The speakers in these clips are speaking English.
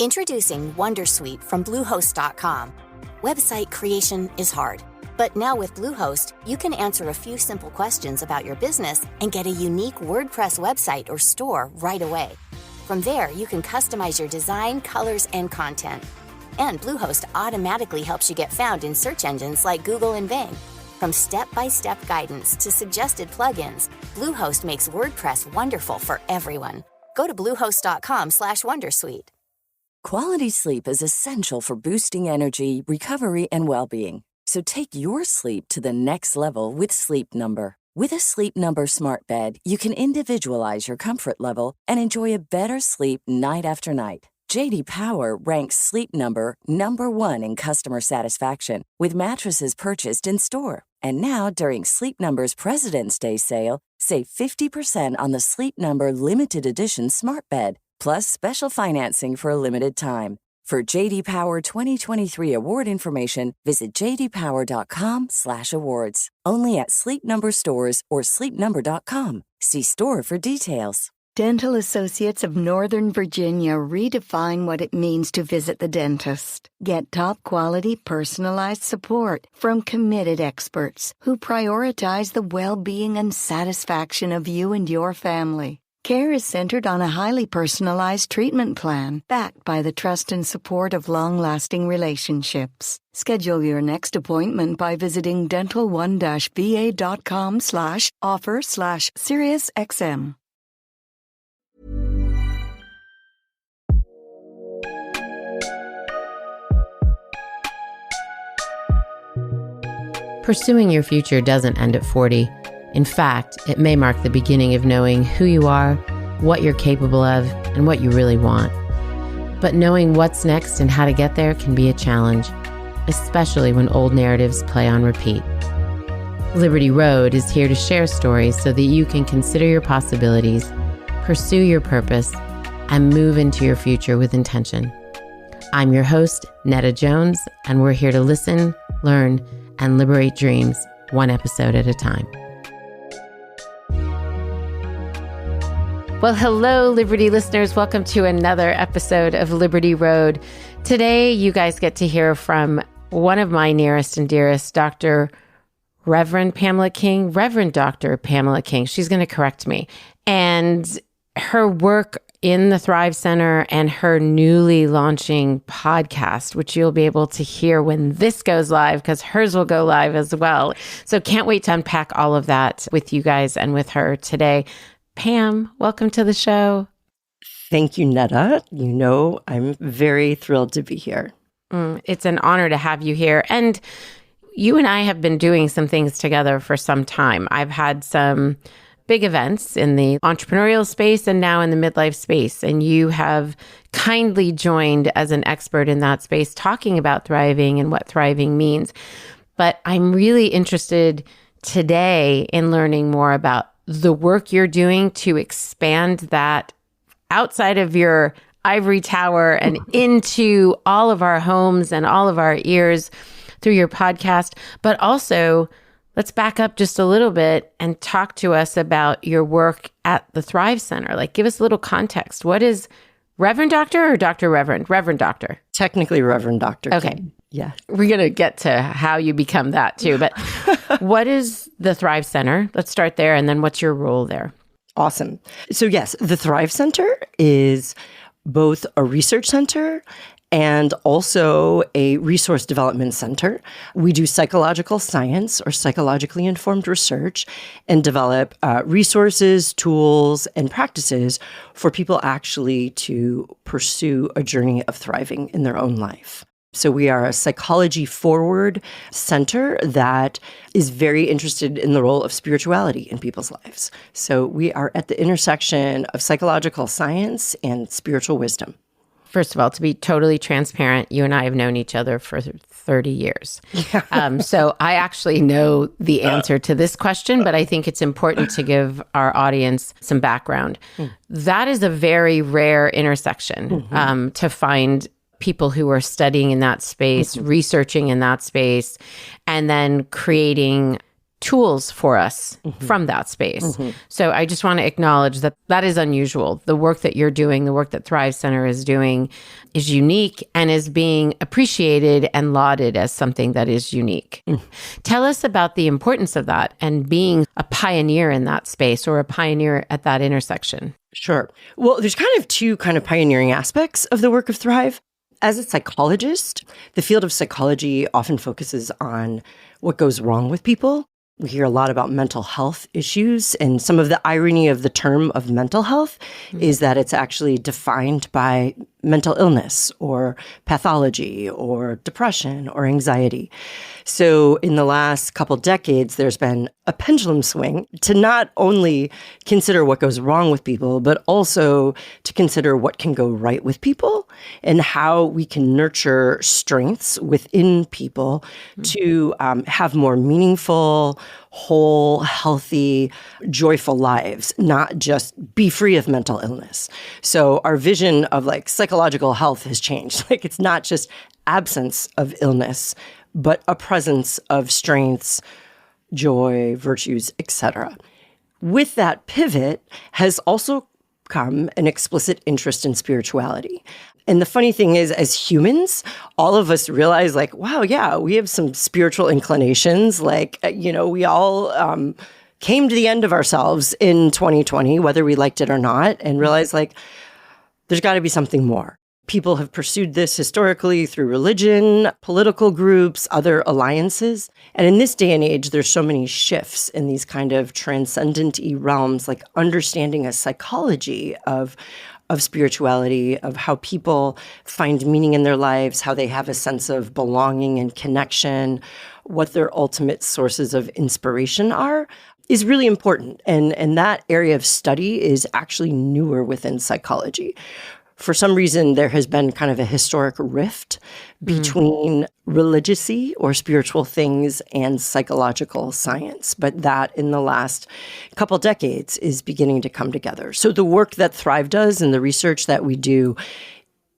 Introducing Wondersuite from Bluehost.com. Website creation is hard, but now with Bluehost, you can answer a few simple questions about your business and get a unique WordPress website or store right away. From there, you can customize your design, colors, and content. And Bluehost automatically helps you get found in search engines like Google and Bing. From step-by-step guidance to suggested plugins, Bluehost makes WordPress wonderful for everyone. Go to bluehost.com/wondersuite. Quality sleep is essential for boosting energy, recovery, and well-being. So take your sleep to the next level with Sleep Number. With a Sleep Number smart bed, you can individualize your comfort level and enjoy a better sleep night after night. J.D. Power ranks Sleep Number #1 in customer satisfaction with mattresses purchased in-store. And now, during Sleep Number's President's Day sale, save 50% on the Sleep Number Limited Edition smart bed, plus special financing for a limited time. For J.D. Power 2023 award information, visit jdpower.com/awards. Only at Sleep Number stores or sleepnumber.com. See store for details. Dental Associates of Northern Virginia redefine what it means to visit the dentist. Get top-quality, personalized support from committed experts who prioritize the well-being and satisfaction of you and your family. Care is centered on a highly personalized treatment plan backed by the trust and support of long-lasting relationships. Schedule your next appointment by visiting dental1-va.com/offer/SiriusXM. Pursuing your future doesn't end at 40. In fact, it may mark the beginning of knowing who you are, what you're capable of, and what you really want. But knowing what's next and how to get there can be a challenge, especially when old narratives play on repeat. Liberty Road is here to share stories so that you can consider your possibilities, pursue your purpose, and move into your future with intention. I'm your host, Netta Jones, and we're here to listen, learn, and liberate dreams, one episode at a time. Well, hello, Liberty listeners. Welcome to another episode of Liberty Road. Today, you guys get to hear from one of my nearest and dearest, Reverend Pamela King. She's going to correct me. And her work in the Thrive Center and her newly launching podcast, which you'll be able to hear when this goes live, because hers will go live as well. So can't wait to unpack all of that with you guys and with her today. Pam, welcome to the show. Thank you, Netta. You know, I'm very thrilled to be here. It's an honor to have you here. And you and I have been doing some things together for some time. I've had some big events in the entrepreneurial space and now in the midlife space. And you have kindly joined as an expert in that space, talking about thriving and what thriving means. But I'm really interested today in learning more about the work you're doing to expand that outside of your ivory tower and into all of our homes and all of our ears through your podcast. But also, let's back up just a little bit and talk to us about your work at the Thrive Center. Like, give us a little context. What is Reverend Doctor or Dr. Reverend? Reverend Doctor. Technically Reverend Doctor. Okay. King. Yeah. We're going to get to how you become that too. But what is the Thrive Center? Let's start there. And then what's your role there? Awesome. So yes, the Thrive Center is both a research center and also a resource development center. We do psychological science or psychologically informed research and develop resources, tools, and practices for people actually to pursue a journey of thriving in their own life. So we are a psychology-forward center that is very interested in the role of spirituality in people's lives. So we are at the intersection of psychological science and spiritual wisdom. First of all, to be totally transparent, you and I have known each other for 30 years. Yeah. So I actually know the answer to this question, but I think it's important to give our audience some background. That is a very rare intersection to find people who are studying in that space, researching in that space, and then creating tools for us from that space. So I just want to acknowledge that that is unusual. The work that you're doing, the work that Thrive Center is doing is unique and is being appreciated and lauded as something that is unique. Tell us about the importance of that and being a pioneer in that space or a pioneer at that intersection. Sure. Well, there's kind of two kind of pioneering aspects of the work of Thrive. As a psychologist, the field of psychology often focuses on what goes wrong with people. We hear a lot about mental health issues, and some of the irony of the term of mental health is that it's actually defined by mental illness or pathology or depression or anxiety. So in the last couple decades, there's been a pendulum swing to not only consider what goes wrong with people, but also to consider what can go right with people and how we can nurture strengths within people to have more meaningful, whole, healthy, joyful lives, not just be free of mental illness. So our vision of like psychological health has changed. Like it's not just absence of illness, but a presence of strengths, joy, virtues, etc. With that pivot has also come an explicit interest in spirituality. And the funny thing is, as humans, all of us realize like, wow, yeah, we have some spiritual inclinations. Like, we all came to the end of ourselves in 2020, whether we liked it or not, and realized like, there's got to be something more. People have pursued this historically through religion, political groups, other alliances. And in this day and age, there's so many shifts in these kind of transcendent-y realms, like understanding a psychology of spirituality, of how people find meaning in their lives, how they have a sense of belonging and connection, what their ultimate sources of inspiration are, is really important. And that area of study is actually newer within psychology. For some reason, there has been kind of a historic rift between religiousy or spiritual things and psychological science. But that in the last couple decades is beginning to come together. So the work that Thrive does and the research that we do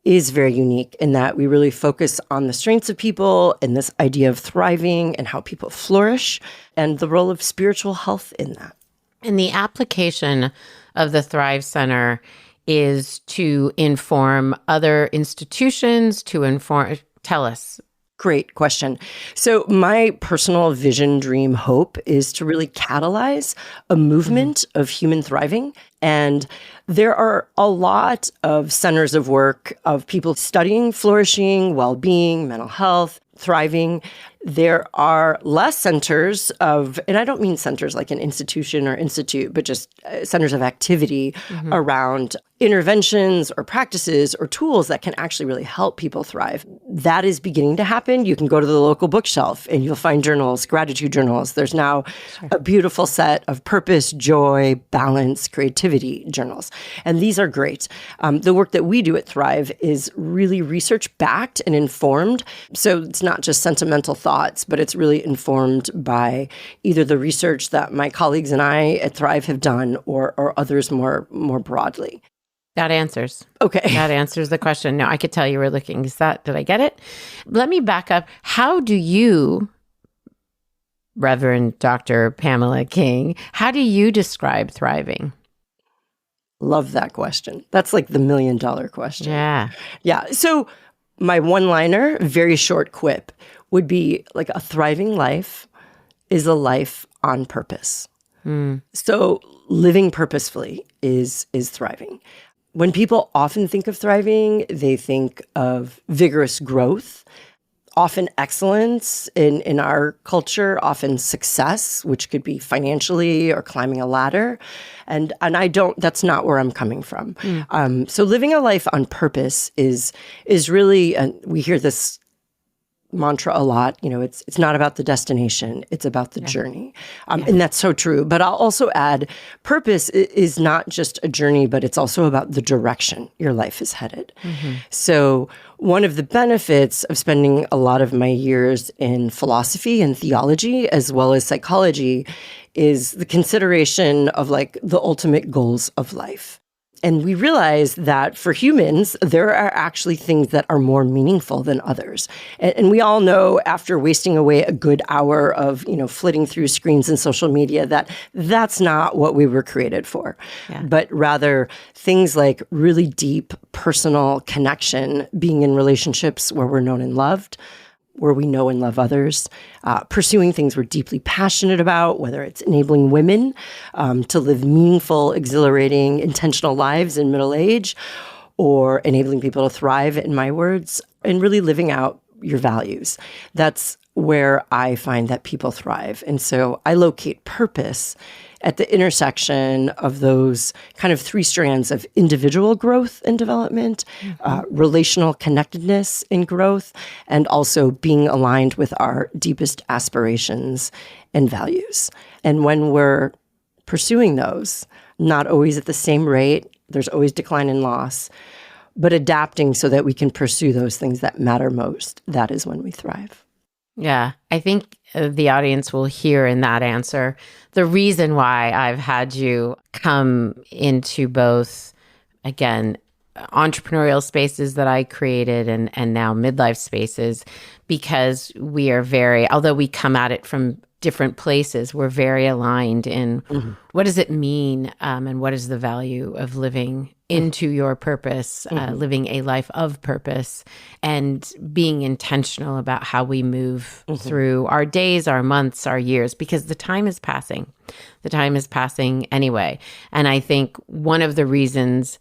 is very unique in that we really focus on the strengths of people and this idea of thriving and how people flourish and the role of spiritual health in that. And the application of the Thrive Center is to inform other institutions, tell us. Great question. So my personal vision, dream, hope is to really catalyze a movement of human thriving. And there are a lot of centers of work of people studying flourishing, well-being, mental health, thriving. There are less centers of, and I don't mean centers like an institution or institute, but just centers of activity around interventions or practices or tools that can actually really help people thrive. That is beginning to happen. You can go to the local bookshelf and you'll find journals, gratitude journals. There's now a beautiful set of purpose, joy, balance, creativity journals. And these are great. The work that we do at Thrive is really research-backed and informed. So it's not just sentimental thoughts, but it's really informed by either the research that my colleagues and I at Thrive have done or others more broadly. That answers. Okay. That answers the question. No, I could tell you were looking. Did I get it? Let me back up. How do you, Reverend Dr. Pamela King, how do you describe thriving? Love that question. That's like the $1 million question. Yeah. Yeah. So my one-liner, very short quip, would be like a thriving life is a life on purpose. So living purposefully is thriving. When people often think of thriving, they think of vigorous growth, often excellence in our culture, often success, which could be financially or climbing a ladder. And that's not where I'm coming from. So living a life on purpose is really, we hear this mantra a lot, it's not about the destination, it's about the journey. And that's so true. But I'll also add, purpose is not just a journey, but it's also about the direction your life is headed. So one of the benefits of spending a lot of my years in philosophy and theology, as well as psychology, is the consideration of like the ultimate goals of life. And we realized that for humans, there are actually things that are more meaningful than others. And we all know after wasting away a good hour of, flitting through screens and social media, that that's not what we were created for. Yeah. But rather things like really deep personal connection, being in relationships where we're known and loved, where we know and love others, pursuing things we're deeply passionate about, whether it's enabling women to live meaningful, exhilarating, intentional lives in middle age, or enabling people to thrive, in my words, and really living out your values. That's where I find that people thrive. And so I locate purpose at the intersection of those kind of three strands of individual growth and development, relational connectedness and growth, and also being aligned with our deepest aspirations and values. And when we're pursuing those, not always at the same rate, there's always decline and loss, but adapting so that we can pursue those things that matter most, that is when we thrive. Yeah, I think the audience will hear in that answer the reason why I've had you come into both, again, entrepreneurial spaces that I created and now midlife spaces, because we are although we come at it from different places, we're very aligned in what does it mean and what is the value of living into your purpose, living a life of purpose, and being intentional about how we move through our days, our months, our years, because the time is passing. The time is passing anyway. And I think one of the reasons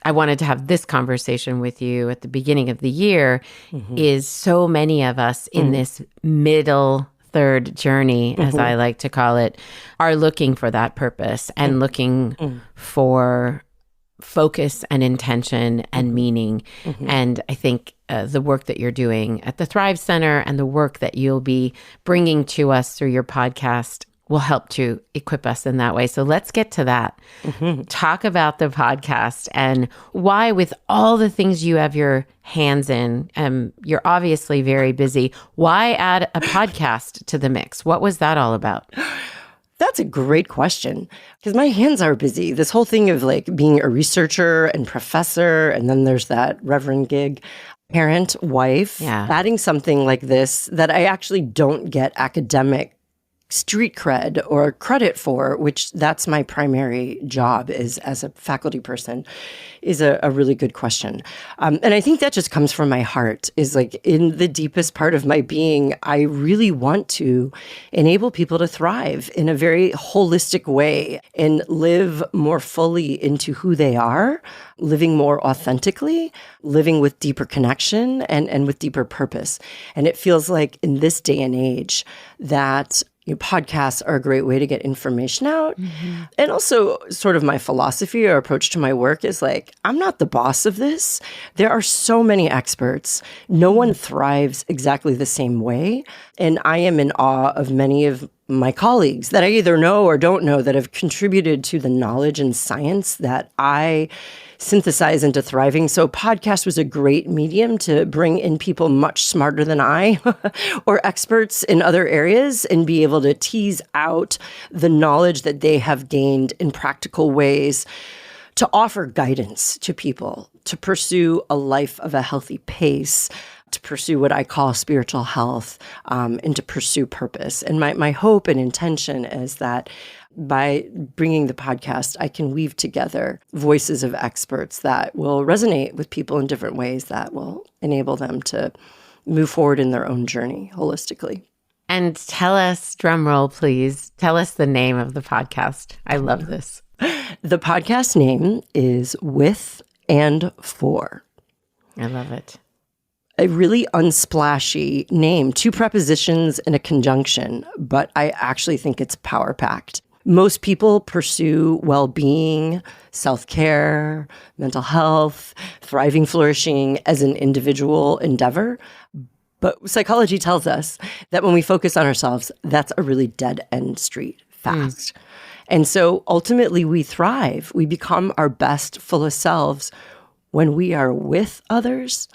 I wanted to have this conversation with you at the beginning of the year is so many of us in this middle third journey, as I like to call it, are looking for that purpose and looking for focus and intention and meaning. And I think the work that you're doing at the Thrive Center and the work that you'll be bringing to us through your podcast will help to equip us in that way. So let's get to that. Talk about the podcast and why, with all the things you have your hands in, you're obviously very busy. Why add a podcast to the mix? What was that all about? That's a great question, because my hands are busy. This whole thing of like being a researcher and professor, and then there's that reverend gig, parent, wife, adding something like this that I actually don't get academic street cred or credit for, which that's my primary job is as a faculty person, is a really good question. And I think that just comes from my heart, is like in the deepest part of my being, I really want to enable people to thrive in a very holistic way and live more fully into who they are, living more authentically, living with deeper connection and with deeper purpose. And it feels like in this day and age that podcasts are a great way to get information out. And also sort of my philosophy or approach to my work is like, I'm not the boss of this. There are so many experts. No one thrives exactly the same way. And I am in awe of many of my colleagues that I either know or don't know that have contributed to the knowledge and science that I synthesize into thriving. So podcast was a great medium to bring in people much smarter than I or experts in other areas and be able to tease out the knowledge that they have gained in practical ways to offer guidance to people to pursue a life of a healthy pace, to pursue what I call spiritual health, and to pursue purpose. And my hope and intention is that by bringing the podcast, I can weave together voices of experts that will resonate with people in different ways that will enable them to move forward in their own journey holistically. And tell us, drum roll, please, tell us the name of the podcast. I love this. The podcast name is With and For. I love it. A really unsplashy name, 2 prepositions and a conjunction, but I actually think it's power-packed. Most people pursue well-being, self-care, mental health, thriving, flourishing as an individual endeavor. But psychology tells us that when we focus on ourselves, that's a really dead-end street fast. And so ultimately we thrive. We become our best, fullest selves when we are with others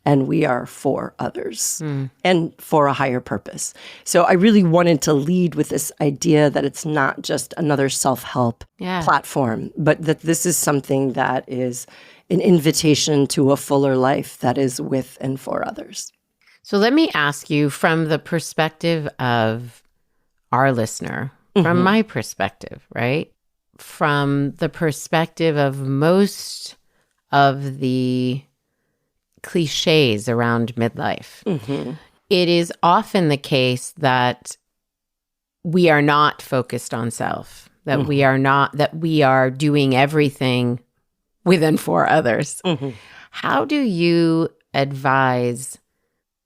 and we are for others and for a higher purpose. So I really wanted to lead with this idea that it's not just another self-help platform, but that this is something that is an invitation to a fuller life that is with and for others. So let me ask you from the perspective of our listener, from my perspective, right? From the perspective of most of the cliches around midlife. It is often the case that we are not focused on self, that we are doing everything with and for others. How do you advise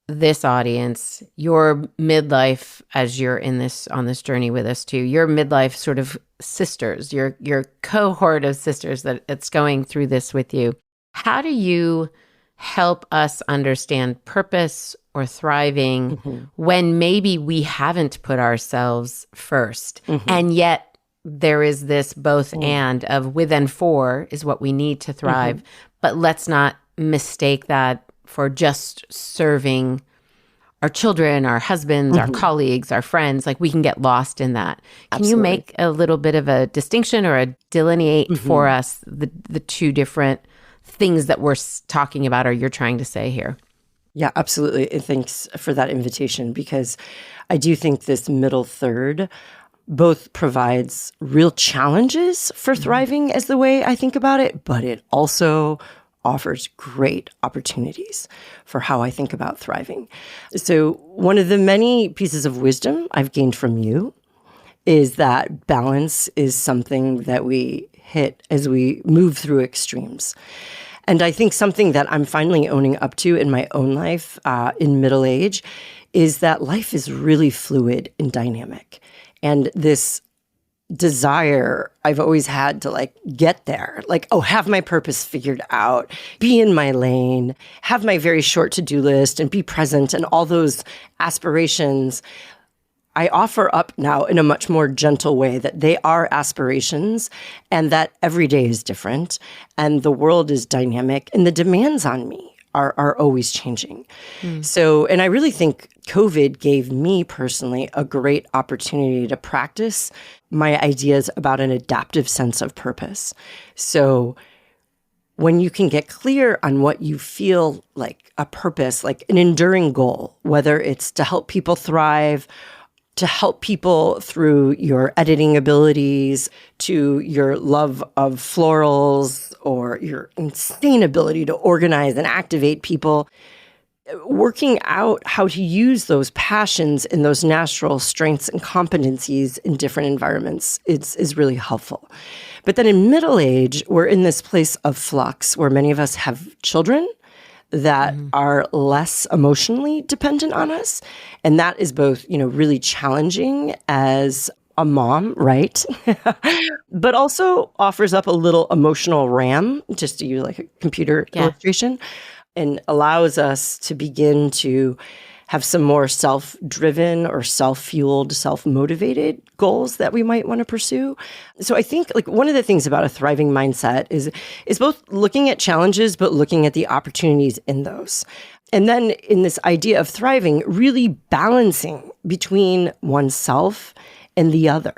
this audience, your midlife, as you're on this journey with us too, your midlife sort of sisters, your cohort of sisters that's going through this with you? How do you help us understand purpose or thriving when maybe we haven't put ourselves first? And yet there is this both and of with and for is what we need to thrive. But let's not mistake that for just serving our children, our husbands, our colleagues, our friends. Like, we can get lost in that. Can you make a little bit of a distinction or a delineate for us the two different things that we're talking about or you're trying to say here? Yeah, absolutely. And thanks for that invitation, because I do think this middle third both provides real challenges for thriving as the way I think about it, but it also offers great opportunities for how I think about thriving. So one of the many pieces of wisdom I've gained from you is that balance is something that we hit as we move through extremes. And I think something that I'm finally owning up to in my own life in middle age is that life is really fluid and dynamic. And this desire I've always had to get there, have my purpose figured out, be in my lane, have my very short to-do list and be present, and all those aspirations I offer up now in a much more gentle way, that they are aspirations and that every day is different and the world is dynamic and the demands on me are always changing. So, and I really think COVID gave me personally a great opportunity to practice my ideas about an adaptive sense of purpose. So when you can get clear on what you feel like a purpose, like an enduring goal, whether it's to help people thrive, to help people through your editing abilities, to your love of florals, or your insane ability to organize and activate people, working out how to use those passions and those natural strengths and competencies in different environments is really helpful. But then in middle age, we're in this place of flux where many of us have children that are less emotionally dependent on us. And that is both, really challenging as a mom, right? But also offers up a little emotional RAM, just to use like a computer illustration, and allows us to begin to have some more self-driven or self-fueled, self-motivated goals that we might want to pursue. So I think one of the things about a thriving mindset is both looking at challenges, but looking at the opportunities in those. And then in this idea of thriving, really balancing between oneself and the other.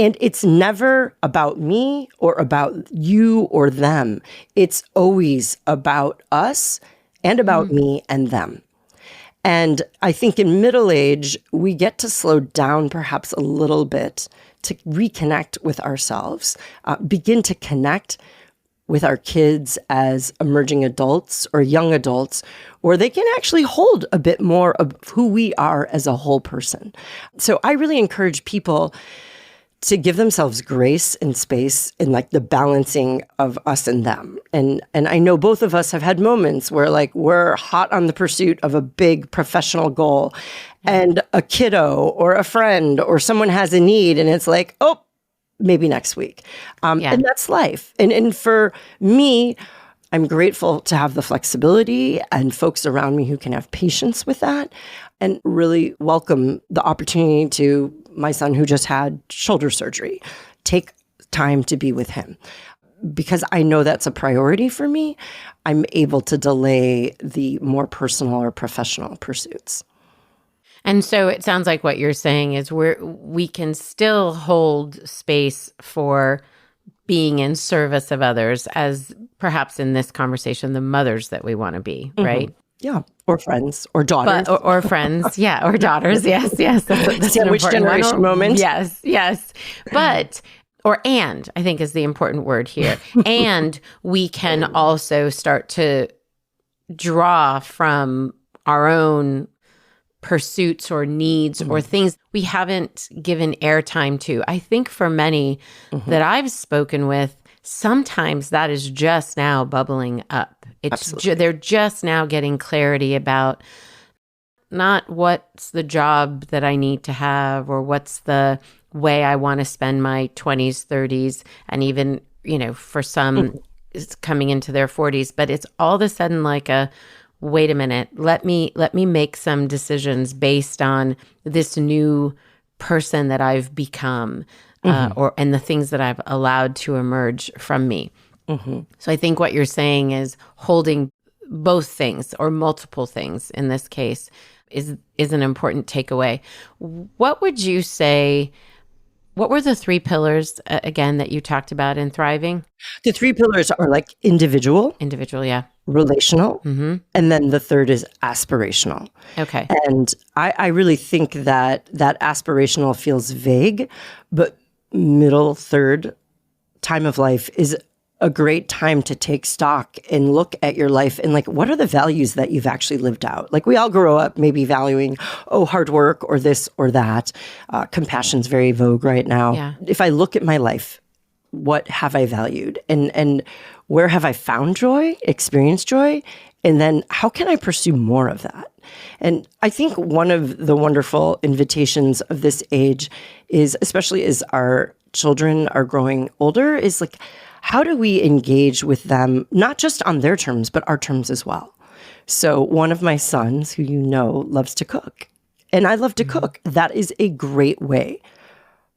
And it's never about me or about you or them. It's always about us and about me and them. And I think in middle age, we get to slow down perhaps a little bit to reconnect with ourselves, begin to connect with our kids as emerging adults or young adults, where they can actually hold a bit more of who we are as a whole person. So I really encourage people to give themselves grace and space in the balancing of us and them. And I know both of us have had moments where we're hot on the pursuit of a big professional goal and a kiddo or a friend or someone has a need and it's oh, maybe next week. And that's life. And for me, I'm grateful to have the flexibility and folks around me who can have patience with that, and really welcome the opportunity to my son who just had shoulder surgery, take time to be with him. because I know that's a priority for me, I'm able to delay the more personal or professional pursuits. And so it sounds like what you're saying is we can still hold space for being in service of others, as perhaps in this conversation, the mothers that we want to be, right? Yeah. Or friends or daughters. Or friends. Yeah. Or daughters. Yes. That's Sandwich generation moment. Yes. But, and I think is the important word here. And we can also start to draw from our own pursuits or needs or things we haven't given airtime to. I think for many that I've spoken with, sometimes that is just now bubbling up. They're just now getting clarity about not what's the job that I need to have or what's the way I want to spend my 20s, 30s, and even, for some it's coming into their 40s, but it's all of a sudden like wait a minute, let me make some decisions based on this new person that I've become and the things that I've allowed to emerge from me. So I think what you're saying is holding both things or multiple things in this case is an important takeaway. What would you say, what were the 3 pillars again that you talked about in Thriving? The 3 pillars are like individual, yeah. Relational, and then the third is aspirational. Okay. And I really think that aspirational feels vague, but middle third time of life is a great time to take stock and look at your life and like, what are the values that you've actually lived out? Like we all grow up maybe valuing, hard work or this or that. Compassion's very vogue right now. Yeah. If I look at my life, what have I valued and where have I found joy, experienced joy? And then how can I pursue more of that? And I think one of the wonderful invitations of this age is, especially as our children are growing older, is like, how do we engage with them, not just on their terms, but our terms as well? So one of my sons, who loves to cook, and I love to cook. That is a great way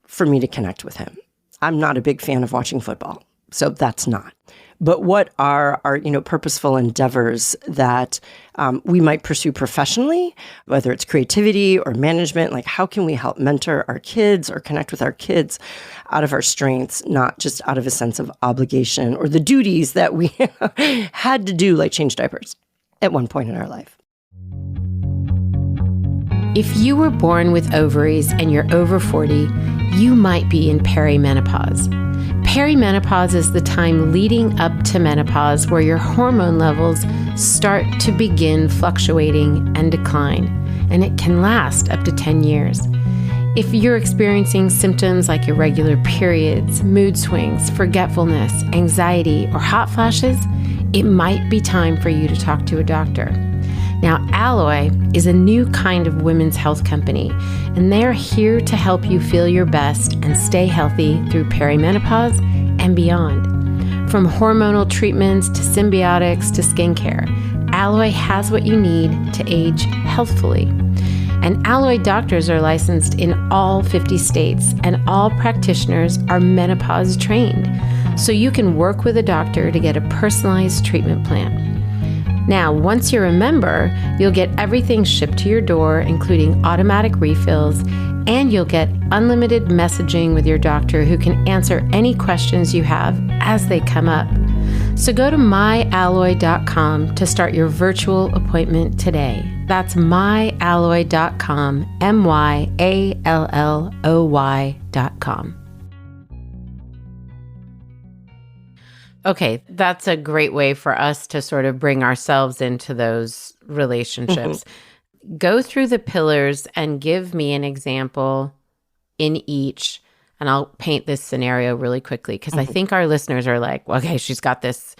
for me to connect with him. I'm not a big fan of watching football, so that's not. But what are our purposeful endeavors that we might pursue professionally, whether it's creativity or management? Like, how can we help mentor our kids or connect with our kids out of our strengths, not just out of a sense of obligation or the duties that we had to do, like change diapers at one point in our life? If you were born with ovaries and you're over 40, you might be in perimenopause. Perimenopause is the time leading up to menopause where your hormone levels start to begin fluctuating and decline, and it can last up to 10 years. If you're experiencing symptoms like irregular periods, mood swings, forgetfulness, anxiety, or hot flashes, it might be time for you to talk to a doctor. Now, Alloy is a new kind of women's health company, and they're here to help you feel your best and stay healthy through perimenopause and beyond. From hormonal treatments to symbiotics to skincare, Alloy has what you need to age healthfully. And Alloy doctors are licensed in all 50 states, and all practitioners are menopause trained, so you can work with a doctor to get a personalized treatment plan. Now, once you're a member, you'll get everything shipped to your door, including automatic refills, and you'll get unlimited messaging with your doctor who can answer any questions you have as they come up. So go to myalloy.com to start your virtual appointment today. That's myalloy.com, myalloy.com. Okay, that's a great way for us to sort of bring ourselves into those relationships. Go through the pillars and give me an example in each, and I'll paint this scenario really quickly because I think our listeners are like, well, okay, she's got this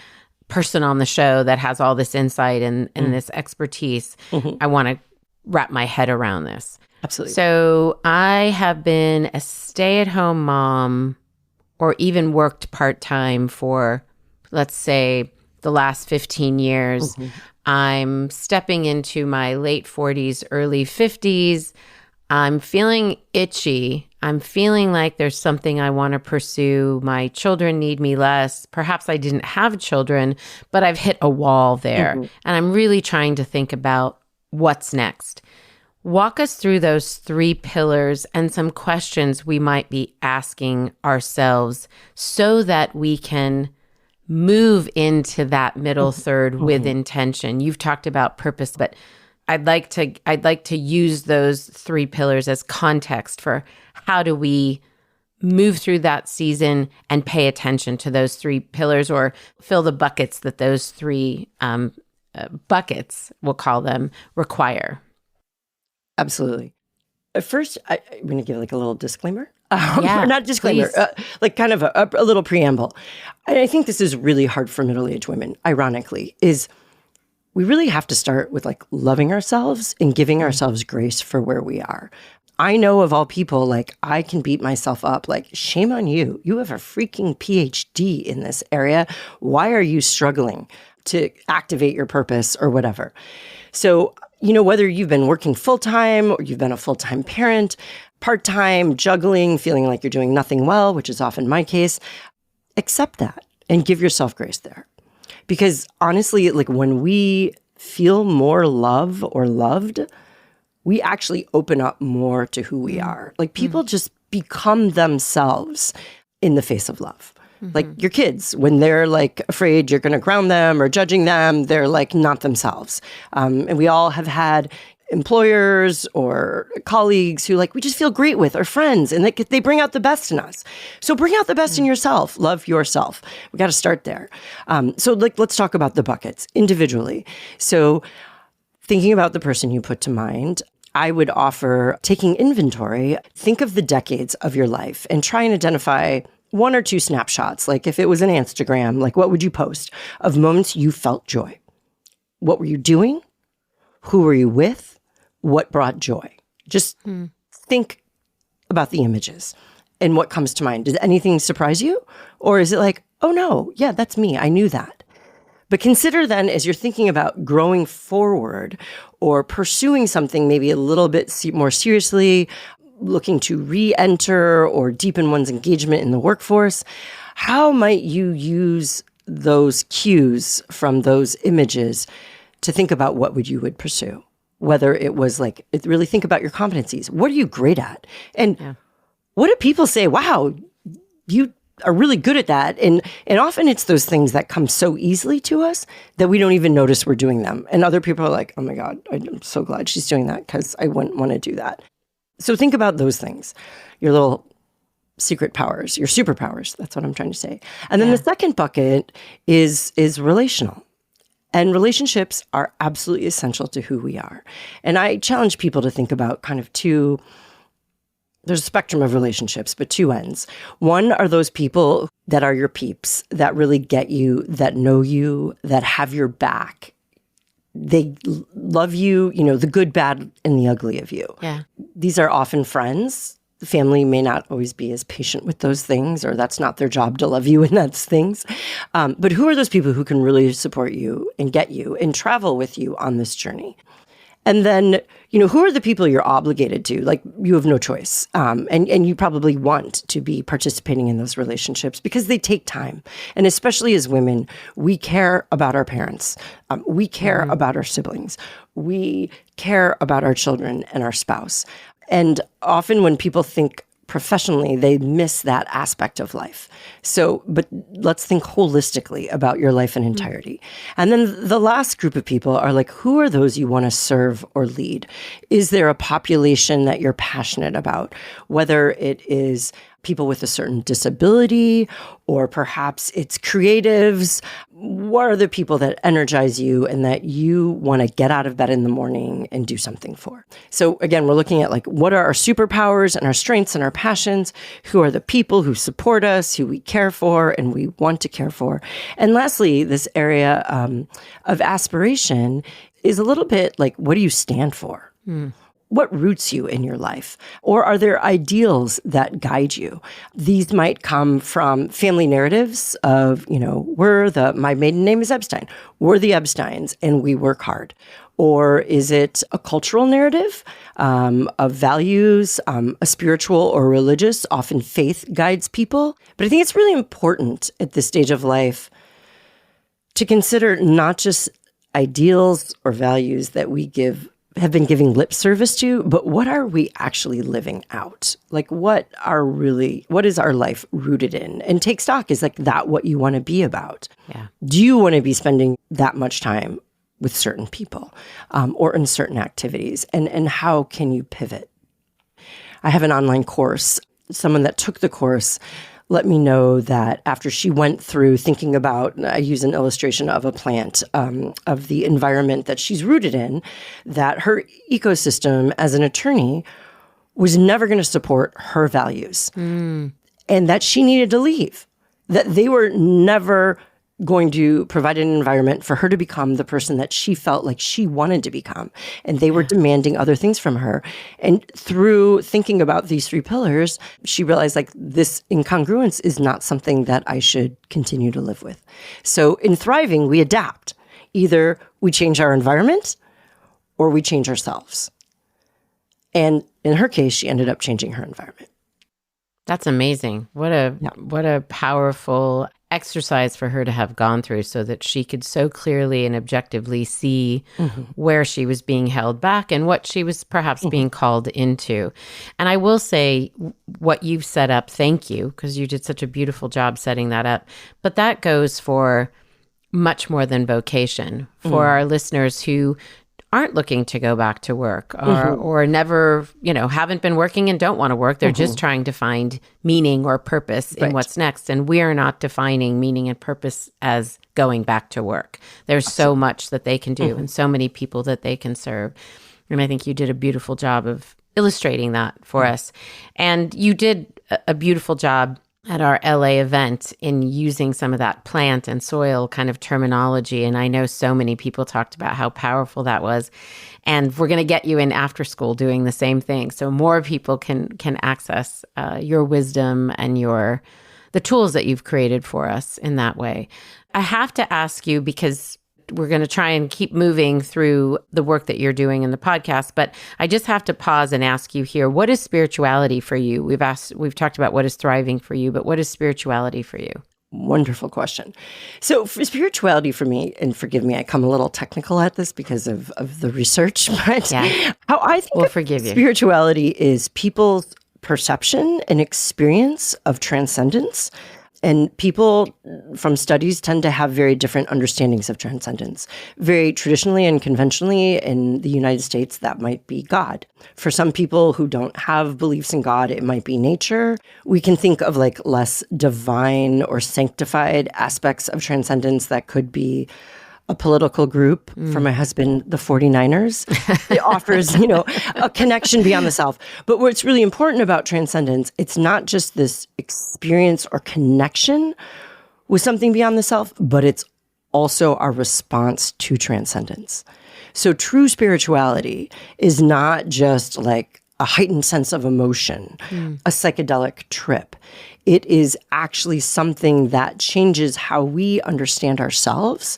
person on the show that has all this insight and this expertise. I want to wrap my head around this. Absolutely. So I have been a stay-at-home mom or even worked part-time for, let's say, the last 15 years. I'm stepping into my late 40s, early 50s. I'm feeling itchy I'm feeling like there's something I want to pursue. My children need me less. Perhaps I didn't have children, but I've hit a wall there. And I'm really trying to think about what's next. Walk us through those 3 pillars and some questions we might be asking ourselves so that we can move into that middle third with intention. You've talked about purpose, but I'd like to use those 3 pillars as context for how do we move through that season and pay attention to those 3 pillars, or fill the buckets that those 3 buckets, we'll call them, require. Absolutely. First, I'm going to give like a little disclaimer. Yeah, not disclaimer, like kind of a little preamble. I think this is really hard for middle-aged women, ironically, is we really have to start with like loving ourselves and giving ourselves grace for where we are. I know of all people, like I can beat myself up, like shame on you. You have a freaking PhD in this area. Why are you struggling to activate your purpose or whatever? So, whether you've been working full-time or you've been a full-time parent, part-time, juggling, feeling like you're doing nothing well, which is often my case, accept that and give yourself grace there. Because honestly, like when we feel more love or loved, we actually open up more to who we are. Like people just become themselves in the face of love. Like your kids, when they're like afraid you're going to ground them or judging them, they're like not themselves. And we all have had employers or colleagues who like we just feel great with, or friends, and they bring out the best in us. So bring out the best in yourself. Love yourself. We got to start there. So like let's talk about the buckets individually. So thinking about the person you put to mind, I would offer taking inventory. Think of the decades of your life and try and identify 1 or 2 snapshots. Like if it was an Instagram, like what would you post of moments you felt joy? What were you doing? Who were you with? What brought joy? Just think about the images and what comes to mind. Does anything surprise you? Or is it like, oh no, yeah, that's me. I knew that. But consider then, as you're thinking about growing forward or pursuing something maybe a little bit more seriously, looking to re-enter or deepen one's engagement in the workforce, how might you use those cues from those images to think about what you would pursue? Whether it was like, really think about your competencies. What are you great at? And what do people say? Wow, you are really good at that. And often it's those things that come so easily to us that we don't even notice we're doing them. And other people are like, oh my God, I'm so glad she's doing that because I wouldn't want to do that. So think about those things, your little secret powers, your superpowers. That's what I'm trying to say. And then the second bucket is relational. And relationships are absolutely essential to who we are. And I challenge people to think about kind of there's a spectrum of relationships, but 2 ends. One are those people that are your peeps, that really get you, that know you, that have your back. They love you, the good, bad, and the ugly of you. Yeah. These are often friends. The family may not always be as patient with those things, or that's not their job to love you in those things. But who are those people who can really support you and get you and travel with you on this journey? And then, who are the people you're obligated to? Like, you have no choice. And you probably want to be participating in those relationships because they take time. And especially as women, we care about our parents. We care about our siblings. We care about our children and our spouse. And often when people think professionally, they miss that aspect of life. So, but let's think holistically about your life in entirety. And then the last group of people are like, who are those you want to serve or lead? Is there a population that you're passionate about? Whether it is people with a certain disability, or perhaps it's creatives. What are the people that energize you and that you want to get out of bed in the morning and do something for? So again, we're looking at like, what are our superpowers and our strengths and our passions? Who are the people who support us, who we care for and we want to care for? And lastly, this area of aspiration is a little bit like, what do you stand for? what roots you in your life? Or are there ideals that guide you? These might come from family narratives of, my maiden name is Epstein. We're the Epsteins and we work hard. Or is it a cultural narrative of values, a spiritual or religious? Often faith guides people. But I think it's really important at this stage of life to consider not just ideals or values that we have been giving lip service to, but what are we actually living out? Like what is our life rooted in? And take stock, is like that what you want to be about? Yeah. Do you want to be spending that much time with certain people or in certain activities? And how can you pivot? I have an online course. Someone that took the course let me know that after she went through thinking about, I use an illustration of a plant, of the environment that she's rooted in, that her ecosystem as an attorney was never going to support her values and that she needed to leave, that they were never going to provide an environment for her to become the person that she felt like she wanted to become. And they were demanding other things from her. And through thinking about these 3 pillars, she realized like this incongruence is not something that I should continue to live with. So in Thriving, we adapt. Either we change our environment or we change ourselves. And in her case, she ended up changing her environment. That's amazing. What a powerful exercise for her to have gone through so that she could so clearly and objectively see where she was being held back and what she was perhaps being called into. And I will say what you've set up, thank you, because you did such a beautiful job setting that up. But that goes for much more than vocation, for our listeners who aren't looking to go back to work or never, haven't been working and don't want to work. They're just trying to find meaning or purpose in what's next. And we are not defining meaning and purpose as going back to work. There's so much that they can do and so many people that they can serve. And I think you did a beautiful job of illustrating that for us. And you did a beautiful job at our LA event in using some of that plant and soil kind of terminology. And I know so many people talked about how powerful that was. And we're going to get you in after school doing the same thing. So more people can access your wisdom and the tools that you've created for us in that way. I have to ask you, because we're going to try and keep moving through the work that you're doing in the podcast, but I just have to pause and ask you here, what is spirituality for you? We've talked about what is thriving for you, but what is spirituality for you? Wonderful question. So for spirituality for me, and forgive me, I come a little technical at this because of the research, but how I think spirituality is people's perception and experience of transcendence. And people from studies tend to have very different understandings of transcendence. Very traditionally and conventionally in the United States, that might be God. For some people who don't have beliefs in God, it might be nature. We can think of like less divine or sanctified aspects of transcendence that could be a political group. For my husband, the 49ers. It offers, a connection beyond the self. But what's really important about transcendence, it's not just this experience or connection with something beyond the self, but it's also our response to transcendence. So true spirituality is not just like a heightened sense of emotion, a psychedelic trip. It is actually something that changes how we understand ourselves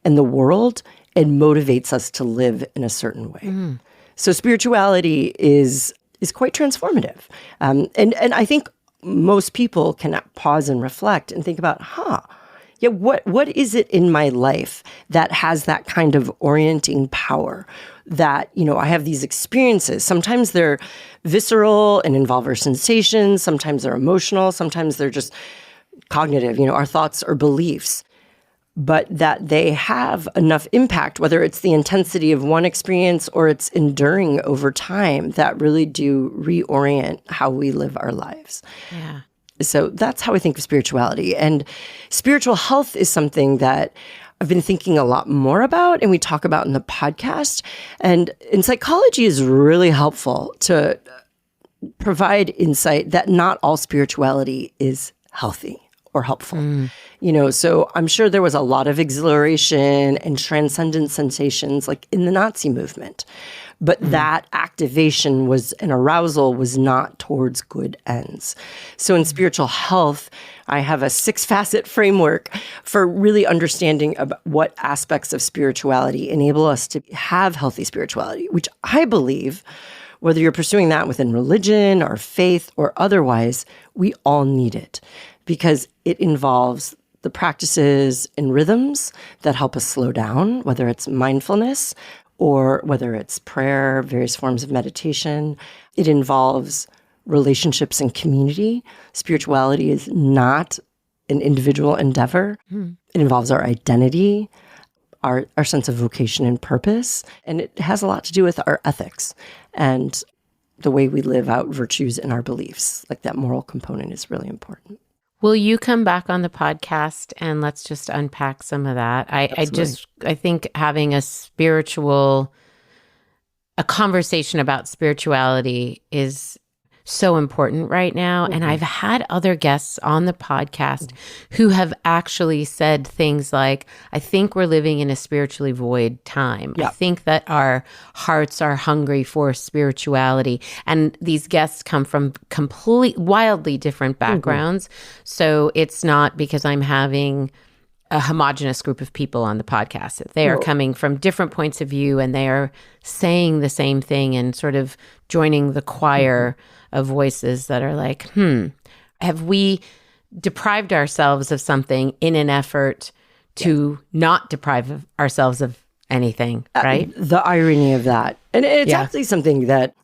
and the world and motivates us to live in a certain way. So spirituality is quite transformative. And I think most people can pause and reflect and think about, what is it in my life that has that kind of orienting power that, I have these experiences. Sometimes they're visceral and involve our sensations. Sometimes they're emotional. Sometimes they're just cognitive, our thoughts or beliefs. But that they have enough impact, whether it's the intensity of one experience or it's enduring over time, that really do reorient how we live our lives. Yeah. So that's how I think of spirituality. And spiritual health is something that I've been thinking a lot more about and we talk about in the podcast. And in psychology is really helpful to provide insight that not all spirituality is healthy or helpful. So I'm sure there was a lot of exhilaration and transcendent sensations like in the Nazi movement. But that activation was an arousal was not towards good ends. So in spiritual health, I have a 6-facet framework for really understanding about what aspects of spirituality enable us to have healthy spirituality, which I believe, whether you're pursuing that within religion or faith or otherwise, we all need it because it involves the practices and rhythms that help us slow down, whether it's mindfulness or whether it's prayer, various forms of meditation. It involves relationships and community. Spirituality is not an individual endeavor. It involves our identity, our sense of vocation and purpose, and it has a lot to do with our ethics and the way we live out virtues in our beliefs. Like that moral component is really important. Will you come back on the podcast and let's just unpack some of that? I think having a conversation about spirituality is so important right now. And I've had other guests on the podcast who have actually said things like, I think we're living in a spiritually void time. I think that our hearts are hungry for spirituality. And these guests come from wildly different backgrounds. So it's not because I'm having a homogenous group of people on the podcast. They are coming from different points of view and they are saying the same thing and sort of joining the choir of voices that are like, have we deprived ourselves of something in an effort to not deprive ourselves of anything, right? The irony of that. And it's actually something that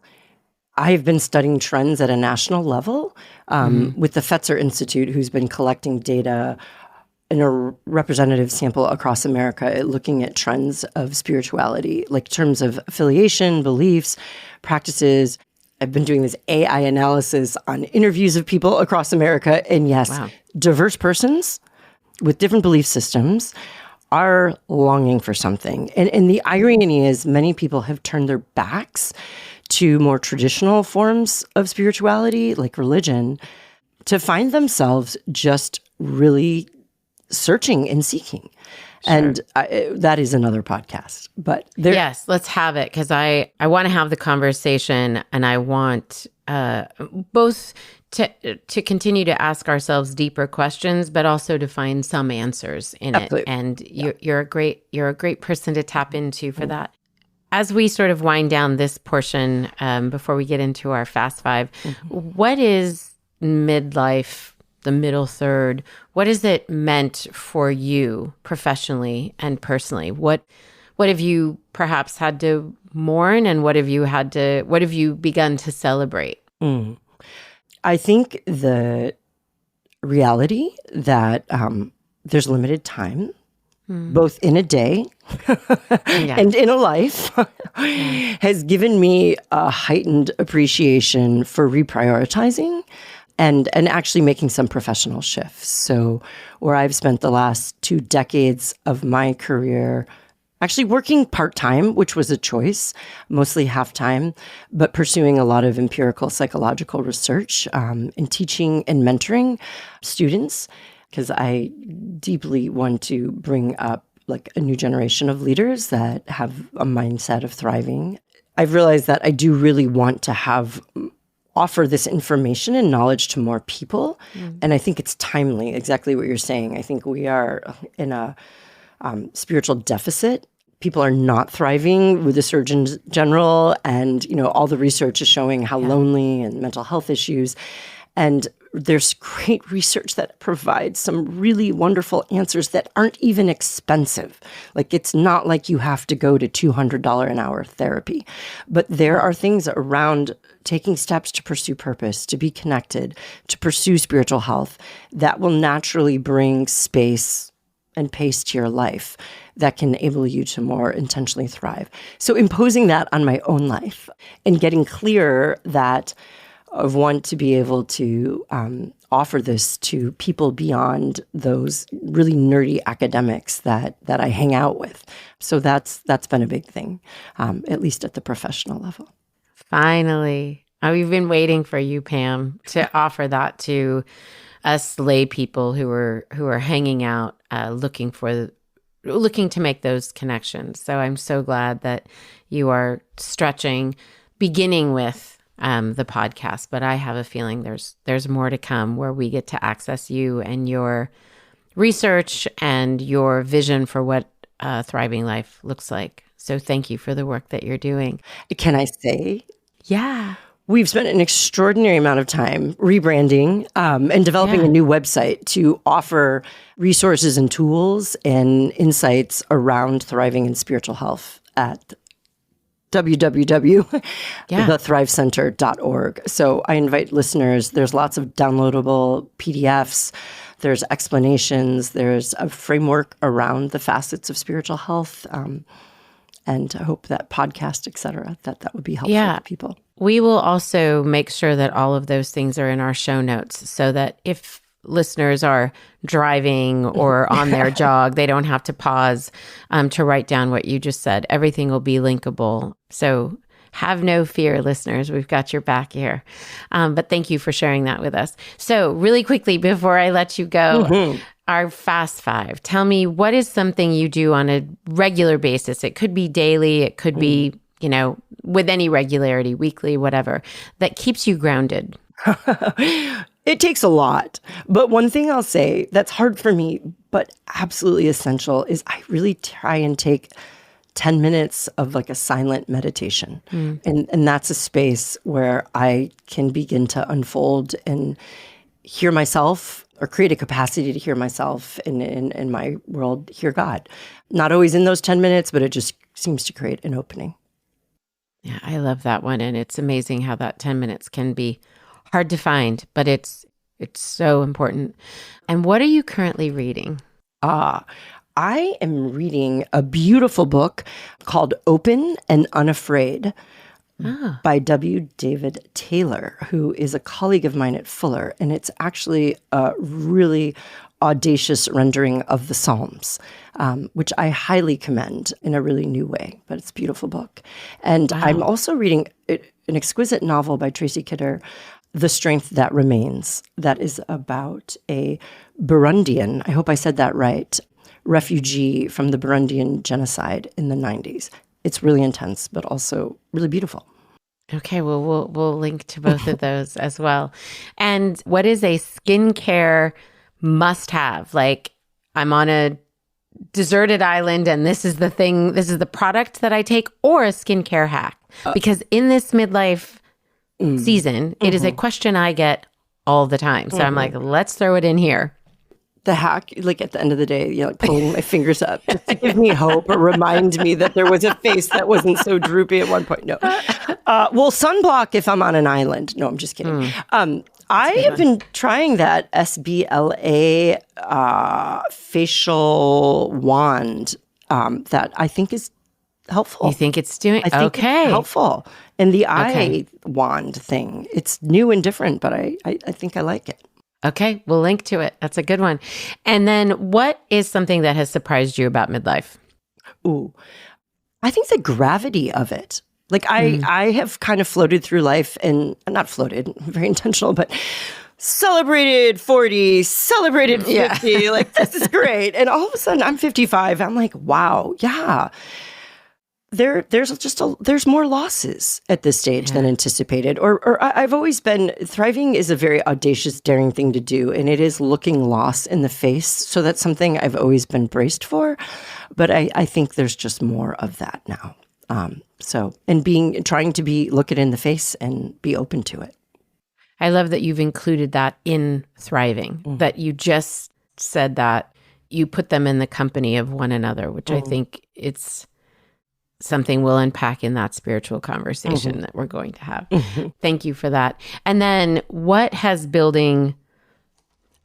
I've been studying trends at a national level with the Fetzer Institute, who's been collecting data in a representative sample across America, looking at trends of spirituality, like terms of affiliation, beliefs, practices. I've been doing this AI analysis on interviews of people across America. And yes, diverse persons with different belief systems are longing for something. And the irony is many people have turned their backs to more traditional forms of spirituality, like religion, to find themselves just really searching and seeking. Sure. And that is another podcast. But yes, let's have it because I want to have the conversation and I want both to continue to ask ourselves deeper questions, but also to find some answers in it. And you're a great person to tap into for that. As we sort of wind down this portion before we get into our Fast Five, what is midlife? The middle third, what has it meant for you professionally and personally? What have you perhaps had to mourn and what have you begun to celebrate? I think the reality that there's limited time, both in a day and in a life, has given me a heightened appreciation for reprioritizing and actually making some professional shifts. So where I've spent the last 2 decades of my career actually working part-time, which was a choice, mostly half-time, but pursuing a lot of empirical psychological research and teaching and mentoring students, because I deeply want to bring up like a new generation of leaders that have a mindset of thriving. I've realized that I do really want to offer this information and knowledge to more people. And I think it's timely, exactly what you're saying. I think we are in a spiritual deficit. People are not thriving with the Surgeon General, and all the research is showing how lonely and mental health issues. And there's great research that provides some really wonderful answers that aren't even expensive. Like, it's not like you have to go to $200 an hour therapy. But there are things around taking steps to pursue purpose, to be connected, to pursue spiritual health that will naturally bring space and pace to your life that can enable you to more intentionally thrive. So imposing that on my own life and getting clear that I want to be able to offer this to people beyond those really nerdy academics that I hang out with. So that's been a big thing, at least at the professional level. Finally. We've been waiting for you, Pam, to offer that to us lay people who are hanging out, looking to make those connections. So I'm so glad that you are stretching, beginning with the podcast. But I have a feeling there's more to come, where we get to access you and your research and your vision for what a thriving life looks like. So thank you for the work that you're doing. Can I say? Yeah. We've spent an extraordinary amount of time rebranding and developing a new website to offer resources and tools and insights around thriving in spiritual health at www.thethrivecenter.org. So I invite listeners, there's lots of downloadable PDFs, there's explanations, there's a framework around the facets of spiritual health, and I hope that podcast, et cetera, that would be helpful to people. We will also make sure that all of those things are in our show notes, so that if listeners are driving or on their jog, they don't have to pause to write down what you just said. Everything will be linkable. So have no fear, listeners. We've got your back here. But thank you for sharing that with us. So really quickly, before I let you go, our Fast Five. Tell me, what is something you do on a regular basis? It could be daily. It could be, with any regularity, weekly, whatever, that keeps you grounded. It takes a lot. But one thing I'll say that's hard for me, but absolutely essential, is I really try and take 10 minutes of like a silent meditation. And that's a space where I can begin to unfold and hear myself, or create a capacity to hear myself, and in my world, hear God. Not always in those 10 minutes, but it just seems to create an opening. Yeah, I love that one. And it's amazing how that 10 minutes can be hard to find, but it's so important. And what are you currently reading? I am reading a beautiful book called Open and Unafraid by W. David Taylor, who is a colleague of mine at Fuller. And it's actually a really audacious rendering of the Psalms, which I highly commend in a really new way. But it's a beautiful book. And I'm also reading an exquisite novel by Tracy Kidder, The Strength That Remains, that is about a Burundian, I hope I said that right, refugee from the Burundian genocide in the 90s. It's really intense, but also really beautiful. Okay, well, we'll link to both of those as well. And what is a skincare must-have? Like, I'm on a deserted island and this is the thing, this is the product that I take, or a skincare hack? Because in this midlife season, it is a question I get all the time. So I'm like, let's throw it in here. The hack, like at the end of the day, like pulling my fingers up just to give me hope or remind me that there was a face that wasn't so droopy at one point. No. Well, sunblock if I'm on an island. No, I'm just kidding. I have been trying that SBLA facial wand that I think is helpful. You think it's doing? I think it's helpful. And the eye wand thing, it's new and different, but I think I like it. Okay, we'll link to it. That's a good one. And then what is something that has surprised you about midlife? Ooh, I think the gravity of it. Like I have kind of floated through life, and not floated, very intentional, but celebrated 40, celebrated 50, like this is great. And all of a sudden I'm 55. I'm like, wow, yeah. There's more losses at this stage than anticipated. Or I've always been, thriving is a very audacious, daring thing to do, and it is looking loss in the face. So that's something I've always been braced for, but I think there's just more of that now. Trying to look it in the face and be open to it. I love that you've included that in thriving, that you just said that you put them in the company of one another, which I think it's something we'll unpack in that spiritual conversation that we're going to have. Thank you for that. And then what has building,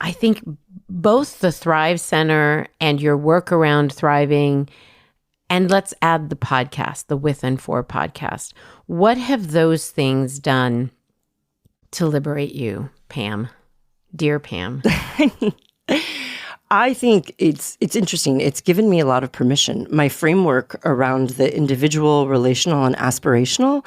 I think both the Thrive Center and your work around thriving, and let's add the podcast, the With and For podcast. What have those things done to liberate you, Pam? Dear Pam. I think it's interesting. It's given me a lot of permission. My framework around the individual, relational, and aspirational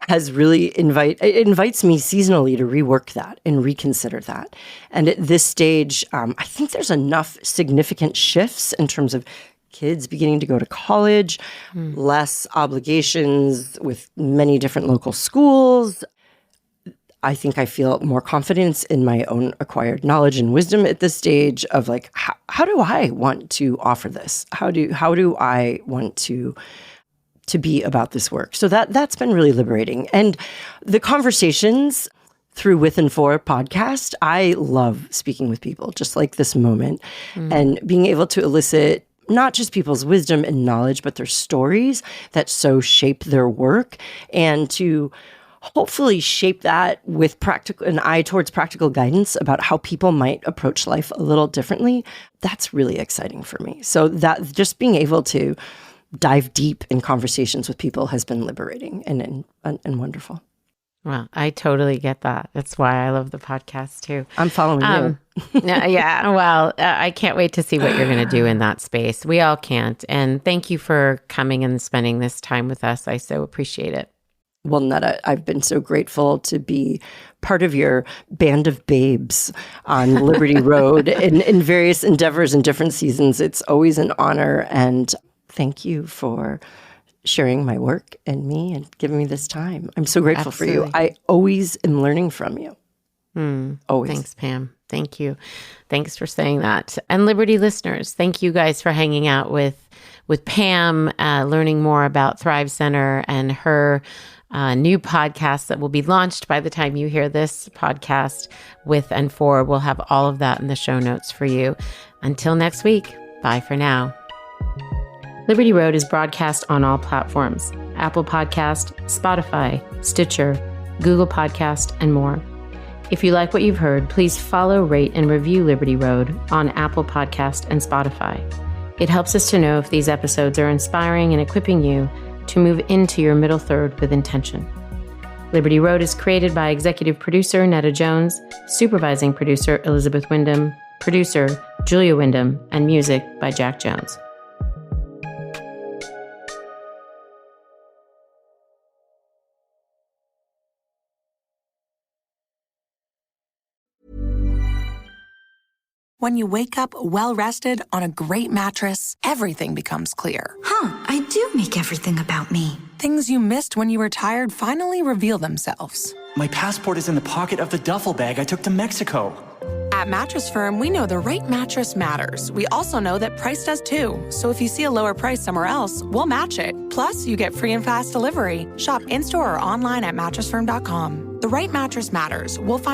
has really it invites me seasonally to rework that and reconsider that. And at this stage, I think there's enough significant shifts in terms of kids beginning to go to college, less obligations with many different local schools. I think I feel more confidence in my own acquired knowledge and wisdom at this stage of like, how do I want to offer this? How do I want to be about this work? So that's been really liberating. And the conversations through With and For podcast, I love speaking with people just like this moment and being able to elicit not just people's wisdom and knowledge, but their stories that so shape their work, and to hopefully shape that with an eye towards practical guidance about how people might approach life a little differently. That's really exciting for me. So that just being able to dive deep in conversations with people has been liberating and wonderful. Well, I totally get that. That's why I love the podcast too. I'm following you. Yeah. Well, I can't wait to see what you're going to do in that space. We all can't. And thank you for coming and spending this time with us. I so appreciate it. Well, Netta, I've been so grateful to be part of your band of babes on Liberty Road in various endeavors in different seasons. It's always an honor. And thank you for sharing my work and me and giving me this time. I'm so grateful for you. I always am learning from you. Always. Thanks, Pam. Thank you. Thanks for saying that. And Liberty listeners, thank you guys for hanging out with Pam, learning more about Thrive Center and her new podcast that will be launched by the time you hear this podcast. With and For, we'll have all of that in the show notes for you. Until next week, bye for now. Liberty Road is broadcast on all platforms: Apple Podcast, Spotify, Stitcher, Google Podcast, and more. If you like what you've heard, please follow, rate, and review Liberty Road on Apple Podcast and Spotify. It helps us to know if these episodes are inspiring and equipping you to move into your middle third with intention. Liberty Road is created by executive producer Netta Jones, supervising producer Elizabeth Wyndham, producer Julia Wyndham, and music by Jack Jones. When you wake up well-rested on a great mattress, everything becomes clear. I do make everything about me. Things you missed when you were tired finally reveal themselves. My passport is in the pocket of the duffel bag I took to Mexico. At Mattress Firm, we know the right mattress matters. We also know that price does too. So if you see a lower price somewhere else, we'll match it. Plus, you get free and fast delivery. Shop in-store or online at mattressfirm.com. The right mattress matters. We'll find